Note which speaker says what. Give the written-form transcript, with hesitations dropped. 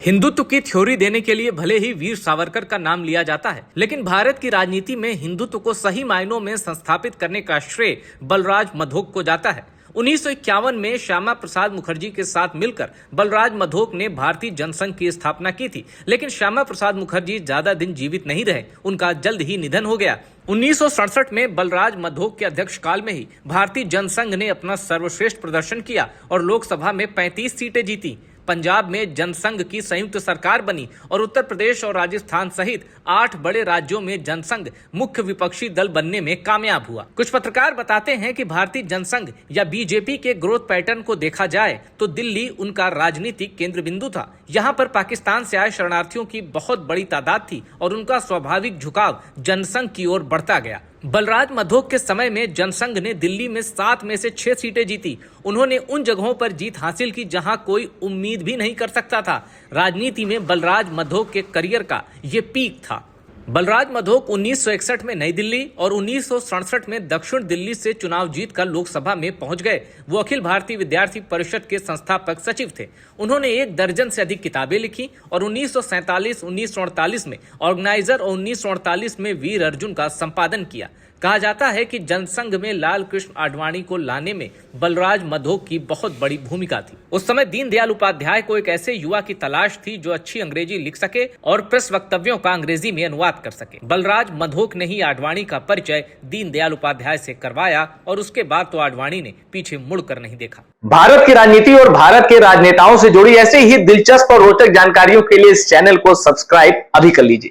Speaker 1: हिंदुत्व की थ्योरी देने के लिए भले ही वीर सावरकर का नाम लिया जाता है, लेकिन भारत की राजनीति में हिंदुत्व को सही मायनों में संस्थापित करने का श्रेय बलराज मधोक को जाता है। 1951 में श्यामा प्रसाद मुखर्जी के साथ मिलकर बलराज मधोक ने भारतीय जनसंघ की स्थापना की थी, लेकिन श्यामा प्रसाद मुखर्जी ज्यादा दिन जीवित नहीं रहे, उनका जल्द ही निधन हो गया। 1967 में बलराज मधोक के अध्यक्ष काल में ही भारतीय जनसंघ ने अपना सर्वश्रेष्ठ प्रदर्शन किया और लोकसभा में 35 सीटें जीती। पंजाब में जनसंघ की संयुक्त सरकार बनी और उत्तर प्रदेश और राजस्थान सहित 8 बड़े राज्यों में जनसंघ मुख्य विपक्षी दल बनने में कामयाब हुआ। कुछ पत्रकार बताते हैं कि भारतीय जनसंघ या बीजेपी के ग्रोथ पैटर्न को देखा जाए तो दिल्ली उनका राजनीतिक केंद्र बिंदु था। यहाँ पर पाकिस्तान से आए शरणार्थियों की बहुत बड़ी तादाद थी और उनका स्वाभाविक झुकाव जनसंघ की ओर बढ़ता गया। बलराज मधोक के समय में जनसंघ ने दिल्ली में 7 में से 6 सीटें जीती। उन्होंने उन जगहों पर जीत हासिल की जहां कोई उम्मीद भी नहीं कर सकता था। राजनीति में बलराज मधोक के करियर का ये पीक था। बलराज मधोक 1961 में नई दिल्ली और 1967 में दक्षिण दिल्ली से चुनाव जीतकर लोकसभा में पहुंच गए। वो अखिल भारतीय विद्यार्थी परिषद के संस्थापक सचिव थे। उन्होंने 1 दर्जन से अधिक किताबें लिखी और 1947, 1948 में ऑर्गेनाइजर और 1948 में वीर अर्जुन का संपादन किया। कहा जाता है कि जनसंघ में लाल कृष्ण आडवाणी को लाने में बलराज मधोक की बहुत बड़ी भूमिका थी। उस समय दीनदयाल उपाध्याय को एक ऐसे युवा की तलाश थी जो अच्छी अंग्रेजी लिख सके और प्रेस वक्तव्यों का अंग्रेजी में अनुवाद कर सके। बलराज मधोक ने ही आडवाणी का परिचय दीनदयाल उपाध्याय से करवाया और उसके बाद तो आडवाणी ने पीछे मुड़कर नहीं देखा।
Speaker 2: भारत की राजनीति और भारत के राजनेताओं से जुड़ी ऐसे ही दिलचस्प और रोचक जानकारियों के लिए इस चैनल को सब्सक्राइब अभी कर लीजिए।